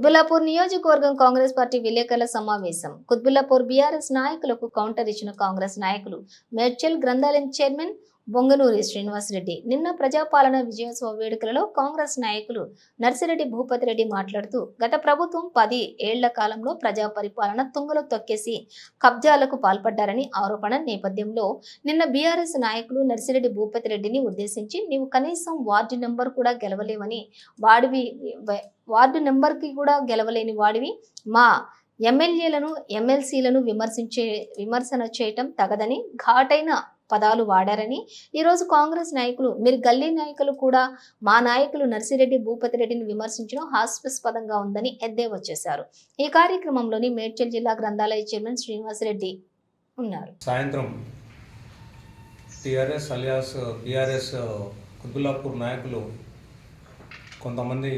కుత్బుల్లాపూర్ నియోజకవర్గం కాంగ్రెస్ పార్టీ విలేకరుల సమావేశం. కుత్బుల్లాపూర్ బీఆర్ఎస్ నాయకులకు కౌంటర్ ఇచ్చిన కాంగ్రెస్ నాయకులు మేడ్చల్ గ్రంథాలయం చైర్మన్ బొంగనూరి శ్రీనివాసరెడ్డి. నిన్న ప్రజాపాలన విజయోత్సవ వేడుకలలో కాంగ్రెస్ నాయకులు నర్సిరెడ్డి భూపతి రెడ్డి మాట్లాడుతూ, గత ప్రభుత్వం 10 ఏళ్ల కాలంలో ప్రజా పరిపాలన తుంగలో తొక్కేసి కబ్జాలకు పాల్పడ్డారని ఆరోపణ నేపథ్యంలో నిన్న బీఆర్ఎస్ నాయకులు నర్సిరెడ్డి భూపతి రెడ్డిని ఉద్దేశించి, నీవు కనీసం వార్డు నెంబర్ కూడా గెలవలేవని, వార్డు నెంబర్కి కూడా గెలవలేని వాడివి మా ఎమ్మెల్యేలను ఎమ్మెల్సీలను విమర్శన చేయటం తగదని ఘాటైన పదాలు వాడారని, ఈరోజు కాంగ్రెస్ నాయకులు మీరు గల్లీ నాయకులు కూడా మా నాయకులు నర్సిరెడ్డి భూపతి రెడ్డిని విమర్శించడం హాస్యాస్పదంగా ఉందని ఎద్దేవా చేశారు. ఈ కార్యక్రమంలోని మేడ్చల్ జిల్లా గ్రంథాలయ చైర్మన్ శ్రీనివాసరెడ్డి ఉన్నారు. సాయంత్రం టీఆర్ఎస్ అలియాస్ బీఆర్ఎస్ కుత్బుల్లాపూర్ నాయకులు కొంతమంది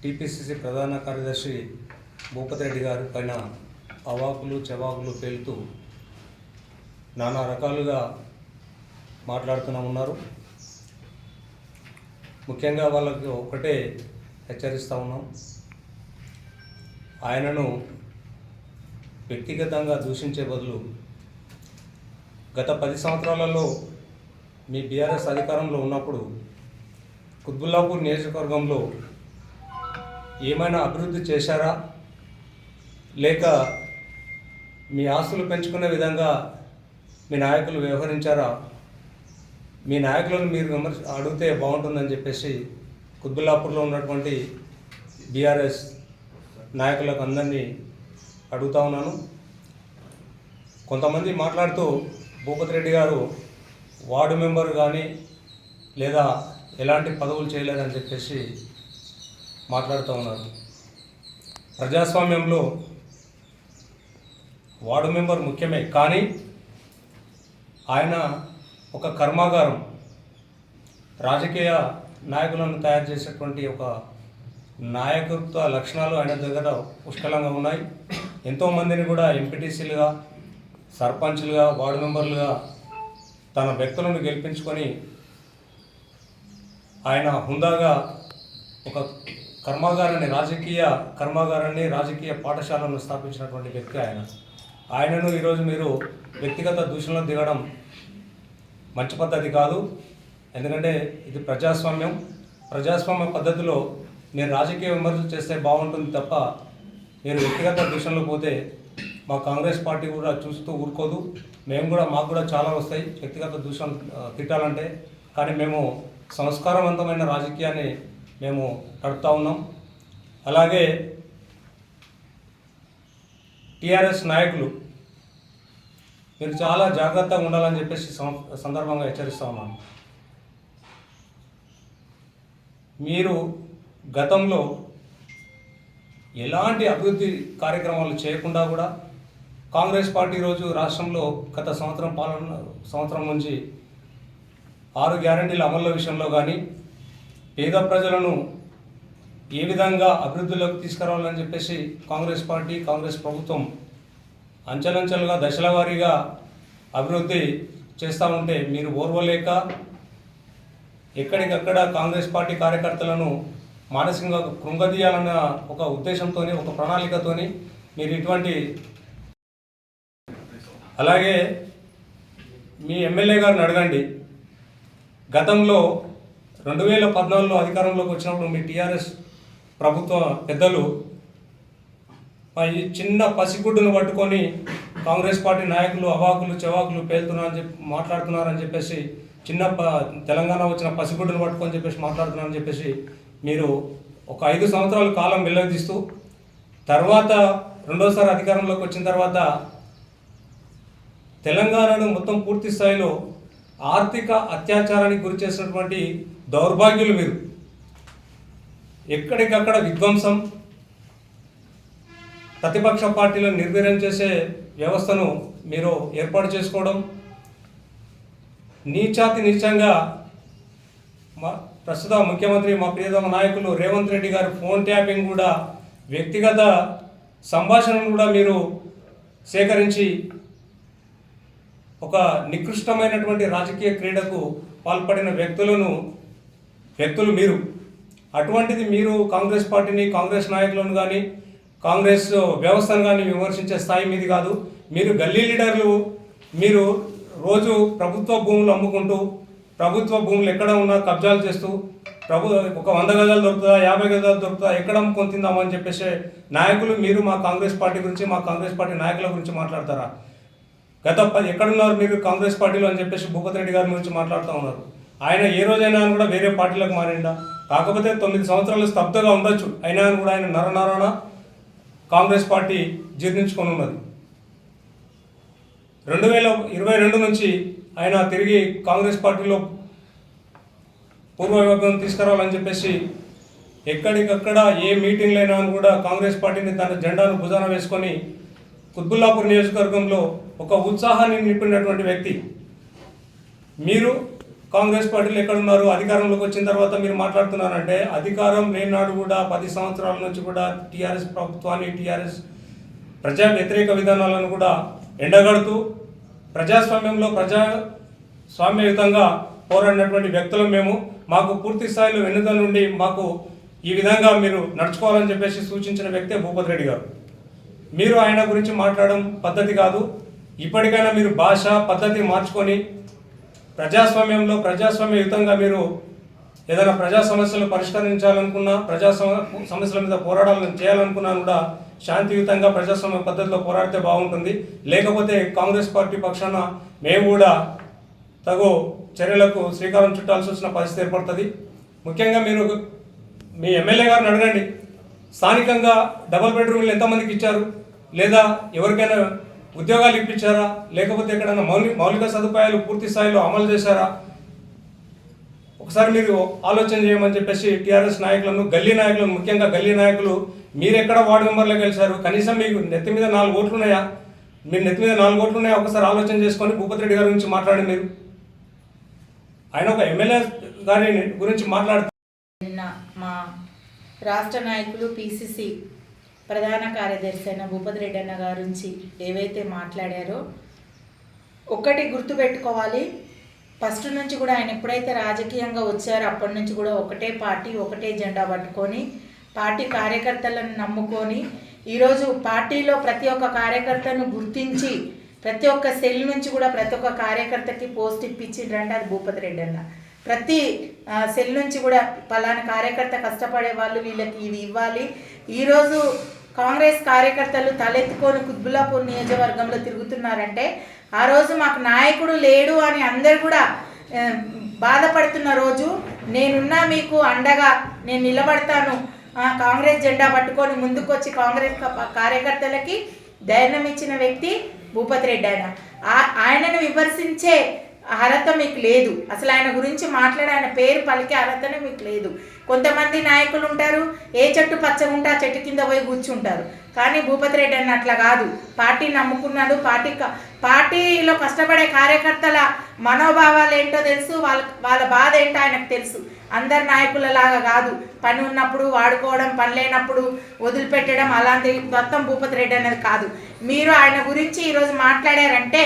టీపీసీసీ ప్రధాన కార్యదర్శి భూపతి రెడ్డి గారి పైన అవాకులు చెవాకులు పేలుతూ నానా రకాలుగా మాట్లాడుతూనే ఉన్నారు. ముఖ్యంగా వాళ్ళకి ఒకటే హెచ్చరిస్తూ ఉన్నాం, ఆయనను వ్యక్తిగతంగా దూషించే బదులు గత 10 సంవత్సరాలలో మీ బీఆర్ఎస్ అధికారంలో ఉన్నప్పుడు కుత్బుల్లాపూర్ నియోజకవర్గంలో ఏమైనా అభివృద్ధి చేశారా, లేక మీ ఆస్తులు పెంచుకునే విధంగా మీ నాయకులు వ్యవహరించారా, మీ నాయకులను మీరు అడిగితే బాగుంటుందని చెప్పేసి కుత్బుల్లాపూర్లో ఉన్నటువంటి బీఆర్ఎస్ నాయకులకు అందరినీ అడుగుతా ఉన్నాను. కొంతమంది మాట్లాడుతూ భూపతి రెడ్డి గారు వార్డు మెంబర్ కానీ లేదా ఎలాంటి పదవులు చేయలేదని చెప్పేసి మాట్లాడుతూ ఉన్నారు. ప్రజాస్వామ్యంలో వార్డు మెంబర్ ముఖ్యమే, కానీ ఆయన ఒక కర్మాగారం, రాజకీయ నాయకులను తయారు చేసేటువంటి ఒక నాయకత్వ లక్షణాలు ఆయన దగ్గర పుష్కలంగా ఉన్నాయి. ఎంతోమందిని కూడా ఎంపీటీసీలుగా, సర్పంచ్లుగా, వార్డు మెంబర్లుగా తన వ్యక్తులను గెలిపించుకొని ఆయన హుందాగా ఒక రాజకీయ పాఠశాలను స్థాపించినటువంటి వ్యక్తి ఆయనను ఈరోజు మీరు వ్యక్తిగత దూషణలో దిగడం మంచి పద్ధతి కాదు. ఎందుకంటే ఇది ప్రజాస్వామ్య పద్ధతిలో మీరు రాజకీయ విమర్శలు చేస్తే బాగుంటుంది తప్ప మీరు వ్యక్తిగత దూషణలు పోతే మా కాంగ్రెస్ పార్టీ కూడా చూస్తూ ఊరుకోదు. మాకు కూడా చాలా వస్తాయి వ్యక్తిగత దూషణలు తిట్టాలంటే, కానీ మేము సంస్కారవంతమైన రాజకీయాన్ని మేము నడుపుతూ ఉన్నాం. అలాగే టీఆర్ఎస్ నాయకులు మీరు చాలా జాగ్రత్తగా ఉండాలని చెప్పేసి సందర్భంగా హెచ్చరిస్తూ ఉన్నాను. మీరు గతంలో ఎలాంటి అభివృద్ధి కార్యక్రమాలు చేయకుండా కూడా కాంగ్రెస్ పార్టీ రోజు రాష్ట్రంలో గత సంవత్సరం నుంచి 6 గ్యారంటీల అమలు విషయంలో కానీ, పేద ప్రజలను ఏ విధంగా అభివృద్ధిలోకి తీసుకురావాలని చెప్పేసి కాంగ్రెస్ పార్టీ, కాంగ్రెస్ ప్రభుత్వం అంచెలంచెలుగా దశల వారీగా అభివృద్ధి చేస్తూ ఉంటే మీరు ఓర్వలేక ఎక్కడికక్కడ కాంగ్రెస్ పార్టీ కార్యకర్తలను మానసికంగా కృంగదీయాలన్న ఒక ఉద్దేశంతో, ఒక ప్రణాళికతో మీరు ఇటువంటి. అలాగే మీ ఎమ్మెల్యే గారిని అడగండి, గతంలో 2014లో అధికారంలోకి వచ్చినప్పుడు మీ టీఆర్ఎస్ ప్రభుత్వ పెద్దలు ఈ చిన్న పసిగుడ్డును పట్టుకొని కాంగ్రెస్ పార్టీ నాయకులు అవాకులు చెవాకులు మాట్లాడుతున్నారని చెప్పేసి, తెలంగాణ వచ్చిన పసిగుడ్డును పట్టుకొని చెప్పేసి మాట్లాడుతున్నారని చెప్పేసి మీరు ఒక 5 సంవత్సరాల కాలం వెల్లదీస్తూ, తర్వాత రెండోసారి అధికారంలోకి వచ్చిన తర్వాత తెలంగాణను మొత్తం పూర్తి స్థాయిలో ఆర్థిక అత్యాచారానికి గురి చేసినటువంటి దౌర్భాగ్యులు మీరు. ఎక్కడికక్కడ విధ్వంసం, ప్రతిపక్ష పార్టీలను నిర్వీర్యం చేసే వ్యవస్థను మీరు ఏర్పాటు చేసుకోవడం, నీచంగా ప్రస్తుత ముఖ్యమంత్రి మా ప్రియతమ నాయకులు రేవంత్ రెడ్డి గారు ఫోన్ ట్యాపింగ్ కూడా, వ్యక్తిగత సంభాషణను కూడా మీరు సేకరించి ఒక నికృష్టమైనటువంటి రాజకీయ క్రీడకు పాల్పడిన వ్యక్తులు మీరు. అటువంటిది మీరు కాంగ్రెస్ పార్టీని, కాంగ్రెస్ నాయకులను కానీ, కాంగ్రెస్ వ్యవస్థను కానీ విమర్శించే స్థాయి మీది కాదు. మీరు గల్లీ లీడర్లు, మీరు రోజు ప్రభుత్వ భూములు అమ్ముకుంటూ, ప్రభుత్వ భూములు ఎక్కడ ఉన్నా కబ్జాలు చేస్తూ, ఒక 100 గజాలు దొరుకుతుందా, 50 గజాలు దొరుకుతుందా, ఎక్కడ అమ్ముకొని తిందామని చెప్పేసి నాయకులు మీరు మా కాంగ్రెస్ పార్టీ గురించి, మా కాంగ్రెస్ పార్టీ నాయకుల గురించి మాట్లాడతారా? ఎక్కడున్నారు మీరు కాంగ్రెస్ పార్టీలో అని చెప్పేసి భూపతి రెడ్డి గారి గురించి మాట్లాడుతూ ఉన్నారు. ఆయన ఏ రోజైనా కూడా వేరే పార్టీలకు మారిండా? కాకపోతే 9 సంవత్సరాలు స్తబ్దగా ఉండొచ్చు, అయినా కూడా ఆయన నరనరణ కాంగ్రెస్ పార్టీ జీర్ణించుకొని ఉన్నది. 2022 నుంచి ఆయన తిరిగి కాంగ్రెస్ పార్టీలో పూర్వవైభవం తీసుకురావాలని చెప్పేసి ఎక్కడికక్కడ ఏ మీటింగ్లు అయినా కూడా కాంగ్రెస్ పార్టీని తన జెండాను భుజాన వేసుకొని కుత్బుల్లాపూర్ నియోజకవర్గంలో ఒక ఉత్సాహాన్ని నింపినటువంటి వ్యక్తి. మీరు కాంగ్రెస్ పార్టీలు ఎక్కడున్నారు? అధికారంలోకి వచ్చిన తర్వాత మీరు మాట్లాడుతున్నారంటే, అధికారం లేనాడు కూడా 10 సంవత్సరాల నుంచి కూడా టీఆర్ఎస్ ప్రభుత్వాన్ని, టీఆర్ఎస్ ప్రజా వ్యతిరేక విధానాలను కూడా ఎండగడుతూ ప్రజాస్వామ్యంలో ప్రజాస్వామ్యయుతంగా పోరాడినటువంటి వ్యక్తులు మేము. మాకు పూర్తి స్థాయిలో వెన్నుదల నుండి మాకు ఈ విధంగా మీరు నడుచుకోవాలని చెప్పేసి సూచించిన వ్యక్తే భూపతి రెడ్డి గారు. మీరు ఆయన గురించి మాట్లాడడం పద్ధతి కాదు. ఇప్పటికైనా మీరు భాష పద్ధతి మార్చుకొని ప్రజాస్వామ్యంలో ప్రజాస్వామ్యయుతంగా మీరు ఏదైనా ప్రజా సమస్యలు పరిష్కరించాలనుకున్నా, సమస్యల మీద పోరాటాలను చేయాలనుకున్నా కూడా శాంతియుతంగా ప్రజాస్వామ్య పద్ధతిలో పోరాడితే బాగుంటుంది. లేకపోతే కాంగ్రెస్ పార్టీ పక్షాన మేము కూడా తగు చర్యలకు శ్రీకారం చుట్టాల్సి వచ్చిన పరిస్థితి ఏర్పడుతుంది. ముఖ్యంగా మీరు మీ ఎమ్మెల్యే గారిని అడగండి, స్థానికంగా డబుల్ బెడ్రూమ్లు ఎంతమందికి ఇచ్చారు, లేదా ఎవరికైనా ఉద్యోగాలు ఇప్పించారా, లేకపోతే ఎక్కడైనా మౌలిక సదుపాయాలు పూర్తి స్థాయిలో అమలు చేశారా? ఒకసారి మీరు ఆలోచన చేయమని చెప్పేసి టీఆర్ఎస్ నాయకులను, గల్లీ నాయకులను, ముఖ్యంగా గల్లీ నాయకులు, మీరు ఎక్కడ వార్డు మెంబర్లకు గెలిచారు? కనీసం మీకు నెత్తి మీద 4 ఓట్లు ఉన్నాయా? మీరు నెత్తి మీద 4 ఓట్లు ఉన్నాయా? ఒకసారి ఆలోచన చేసుకొని భూపతి రెడ్డి గారి గురించి మాట్లాడి మీరు. ఆయన ఒక ఎమ్మెల్యే గారి గురించి మాట్లాడుతూ మా రాష్ట్ర నాయకులు పిసిసి ప్రధాన కార్యదర్శి అయిన భూపతి రెడ్డి అన్న గారి గురించి ఏవైతే మాట్లాడారో ఒక్కటి గుర్తుపెట్టుకోవాలి. ఫస్ట్ నుంచి కూడా ఆయన ఎప్పుడైతే రాజకీయంగా వచ్చారో అప్పటి నుంచి కూడా ఒకటే పార్టీ, ఒకటే జెండా పట్టుకొని పార్టీ కార్యకర్తలను నమ్ముకొని ఈరోజు పార్టీలో ప్రతి ఒక్క కార్యకర్తను గుర్తించి ప్రతి ఒక్క సెల్ నుంచి కూడా ప్రతి ఒక్క కార్యకర్తకి పోస్ట్ ఇప్పించిండ్రంటే అది భూపతి రెడ్డి అన్న. ప్రతి సెల్ నుంచి కూడా పలానా కార్యకర్త కష్టపడే వాళ్ళు వీళ్ళకి ఇవి ఇవ్వాలి. ఈరోజు కాంగ్రెస్ కార్యకర్తలు తలెత్తుకొని కుత్బుల్లాపూర్ నియోజకవర్గంలో తిరుగుతున్నారంటే ఆ రోజు మాకు నాయకుడు లేడు అని అందరు కూడా బాధపడుతున్న రోజు, నేనున్నా మీకు అండగా నేను నిలబడతాను, కాంగ్రెస్ జెండా పట్టుకొని ముందుకొచ్చి కాంగ్రెస్ కార్యకర్తలకి ధైర్యం ఇచ్చిన వ్యక్తి భూపతి రెడ్డి. ఆయనను విమర్శించే అర్హత మీకు లేదు. అసలు ఆయన గురించి మాట్లాడే, ఆయన పేరు పలికే అర్హతనే మీకు లేదు. కొంతమంది నాయకులు ఉంటారు, ఏ చెట్టు పచ్చగా ఉంటే ఆ చెట్టు కింద పోయి కూర్చుంటారు. కానీ భూపతి రెడ్డి అన్న అట్లా కాదు. పార్టీని నమ్ముకున్నాడు. పార్టీలో కష్టపడే కార్యకర్తల మనోభావాలు ఏంటో తెలుసు, వాళ్ళ బాధ ఏంటో ఆయనకు తెలుసు. అందరు నాయకులలాగా కాదు, పని ఉన్నప్పుడు వాడుకోవడం, పని లేనప్పుడు వదిలిపెట్టడం, అలాంటి మొత్తం భూపతి రెడ్డి అనేది కాదు. మీరు ఆయన గురించి ఈరోజు మాట్లాడారంటే,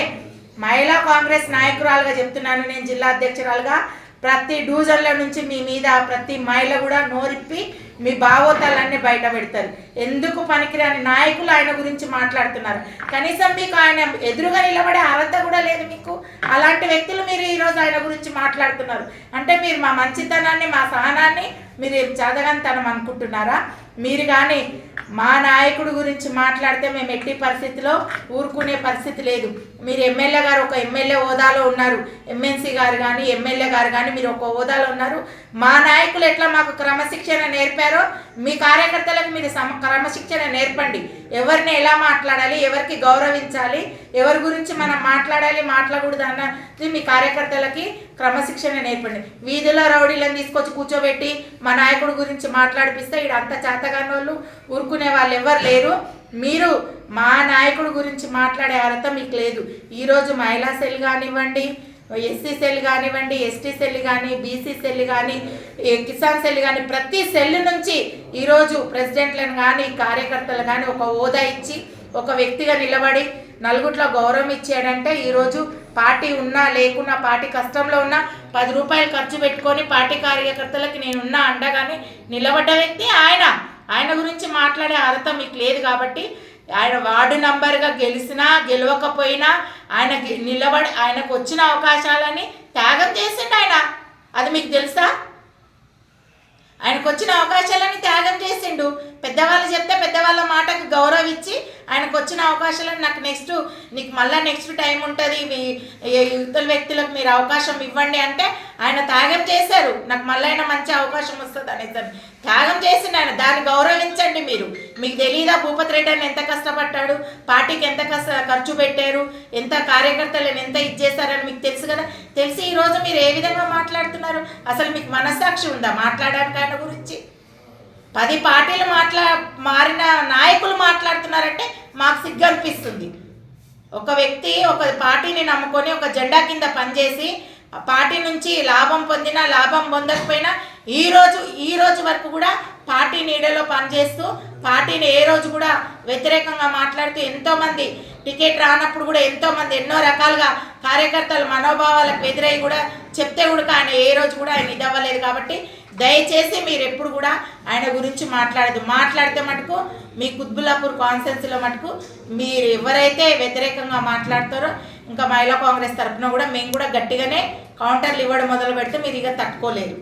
మహిళా కాంగ్రెస్ నాయకురాలుగా చెప్తున్నాను, నేను జిల్లా అధ్యక్షురాలుగా, ప్రతి డివిజన్ల నుంచి మీ మీద ప్రతి మహిళ కూడా నోరిప్పి మీ భావోతాలన్నీ బయట పెడతారు. ఎందుకు పనికిరాని నాయకులు ఆయన గురించి మాట్లాడుతున్నారు. కనీసం మీకు ఆయన ఎదురుగా నిలబడే అర్హత కూడా లేదు మీకు. అలాంటి వ్యక్తులు మీరు ఈరోజు ఆయన గురించి మాట్లాడుతున్నారు అంటే మీరు మా మంచితనాన్ని, మా సహనాన్ని మీరు చదవగంతనం అనుకుంటున్నారా? మీరు కానీ మా నాయకుడు గురించి మాట్లాడితే మేము ఎట్టి పరిస్థితిలో ఊరుకునే పరిస్థితి లేదు. మీరు ఎమ్మెల్యే గారు ఒక ఎమ్మెల్యే హోదాలో ఉన్నారు, ఎమ్మెల్సీ గారు కానీ ఎమ్మెల్యే గారు కానీ మీరు ఒక హోదాలో ఉన్నారు. మా నాయకులు ఎట్లా మాకు క్రమశిక్షణ నేర్పారో మీ కార్యకర్తలకు మీరు క్రమశిక్షణ నేర్పండి. ఎవరిని ఎలా మాట్లాడాలి, ఎవరికి గౌరవించాలి, ఎవరి గురించి మనం మాట్లాడాలి, మాట్లాడకూడదు అన్నది మీ కార్యకర్తలకి క్రమశిక్షణ నేర్పండి. వీధిలో రౌడీలను తీసుకొచ్చి కూర్చోబెట్టి మా నాయకుడి గురించి మాట్లాడిపిస్తే ఇక్కడ అంత చేతగాని వాళ్ళు ఊరుకునే వాళ్ళు ఎవరు లేరు. మీరు మా నాయకుడి గురించి మాట్లాడే అర్హత మీకు లేదు. ఈరోజు మహిళా సెల్ కానివ్వండి, ఎస్సీ సెల్ కానివ్వండి, ఎస్టీ సెల్ కానీ, బీసీ సెల్ కానీ, కిసాన్ సెల్ కానీ, ప్రతి సెల్ నుంచి ఈరోజు ప్రెసిడెంట్లను కానీ కార్యకర్తలు కానీ ఒక హోదా ఇచ్చి ఒక వ్యక్తిగా నిలబడి నలుగురిలో గౌరవం ఇచ్చాడంటే ఈరోజు పార్టీ ఉన్నా లేకున్నా పార్టీ కష్టంలో ఉన్నా 10 రూపాయలు ఖర్చు పెట్టుకొని పార్టీ కార్యకర్తలకి నేనున్నా అండగానే నిలబడ్డ వ్యక్తి ఆయన గురించి మాట్లాడే అర్హత మీకు లేదు. కాబట్టి ఆయన వార్డు నంబర్గా గెలిచినా గెలవకపోయినా ఆయనకు వచ్చిన అవకాశాలని త్యాగం చేసిండు ఆయన. అది మీకు తెలుసా? ఆయనకు వచ్చిన అవకాశాలని త్యాగం చేసిండు. పెద్దవాళ్ళు చెప్తే పెద్దవాళ్ళ మాటకు గౌరవం ఇచ్చి ఆయనకు వచ్చిన అవకాశాలను నీకు మళ్ళీ నెక్స్ట్ టైం ఉంటుంది, యువతల వ్యక్తులకు మీరు అవకాశం ఇవ్వండి అంటే ఆయన త్యాగం చేశారు. నాకు మళ్ళీ మంచి అవకాశం వస్తుంది అనేసి త్యాగం చేసిండు ఆయన. దాన్ని గౌరవించండి మీరు. మీకు తెలియదా భూపతి రెడ్డి అని ఎంత కష్టపడ్డాడు, పార్టీకి ఎంత ఖర్చు పెట్టారు, ఎంత కార్యకర్తలను ఎంత ఇచ్చేసారని మీకు తెలుసు కదా. తెలిసి ఈరోజు మీరు ఏ విధంగా మాట్లాడుతున్నారు? అసలు మీకు మనస్సాక్షి ఉందా మాట్లాడడానికి ఆయన గురించి? 10 పార్టీలు మారిన నాయకులు మాట్లాడుతున్నారంటే మాకు సిగ్గు అనిపిస్తుంది. ఒక వ్యక్తి ఒక పార్టీని నమ్ముకొని ఒక జెండా కింద పనిచేసి ఆ పార్టీ నుంచి లాభం పొందినా లాభం పొందకపోయినా ఈ రోజు వరకు కూడా పార్టీ నీడలో పనిచేస్తూ పార్టీని ఏ రోజు కూడా వ్యతిరేకంగా మాట్లాడుతూ ఎంతోమంది టికెట్ రానప్పుడు కూడా ఎంతోమంది ఎన్నో రకాలుగా కార్యకర్తల మనోభావాలకు ఎదురై కూడా చెప్తే కూడా ఆయన ఏ రోజు కూడా ఆయన ఇదవ్వలేదు. కాబట్టి దయచేసి మీరు ఎప్పుడు కూడా ఆయన గురించి మాట్లాడితే మటుకు మీ కుత్బుల్లాపూర్ కాన్స్టిట్యున్సీలో మటుకు మీరు ఎవరైతే వ్యతిరేకంగా మాట్లాడతారో ఇంకా మహిళా కాంగ్రెస్ తరఫున కూడా మేము కూడా గట్టిగానే కౌంటర్లు ఇవ్వడం మొదలు పెడితే మీరు ఇక తట్టుకోలేరు.